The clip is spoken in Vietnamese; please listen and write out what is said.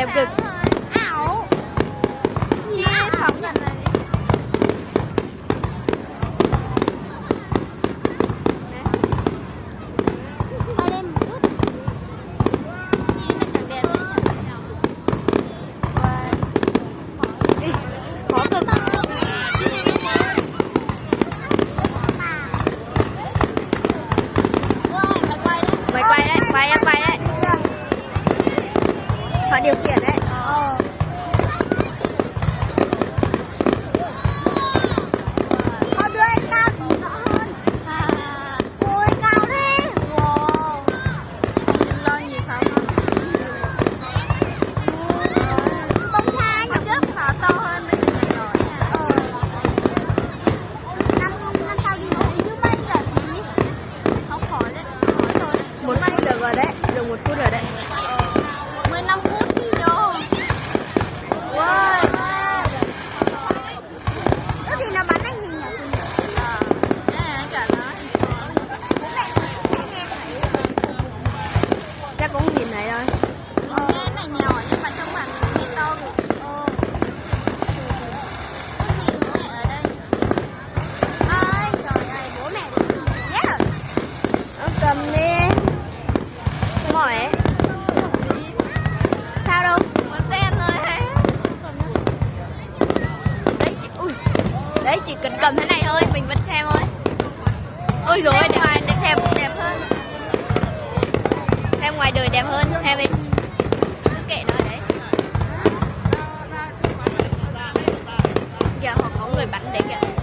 Đẹp cực. Ảo. Chia phóng nhận này. Quay lên một chút. Nhìn nó chẳng đẹp nữa nhỉ. Khó cực. Mày quay đấy, quay đấy. Họ điều khiển đấy. Họ đưa em cao thì rõ hơn. Ôi cao thế. Wow. Không lo nhiều pháo không? Bông hoa nhỉ? Trước pháo to hơn bây giờ nhỏ nhỏ nha. Năm sau đi nổi chứ bay cả tí. Không khỏi đấy. Khỏi thôi. 1 phút được rồi đấy, được 1 phút rồi đấy. 15 phút đi vô. Wow. Ước gì nó bắn anh hình nhỉ? Cả nó. Bố mẹ sẽ nghe thấy. Chắc cũng nhìn thấy thôi. Mình nghe này nhỏ nhưng mà trong màn mình nghe to kìa. Ước gì bố mẹ ở đây. Ôi trời ơi, bố mẹ được gì hết rồi. Cầm đi. Ngồi ấy. Sao đâu? Muốn xem thôi hả? Đấy, chỉ cần cầm thế này thôi, mình vẫn xem thôi. Ôi dồi ôi, đẹp ngoài đẹp hơn. Xem ngoài đời đẹp hơn, xem đi. Cứ kệ nó đấy. Kìa, họ có người bắn đấy kìa.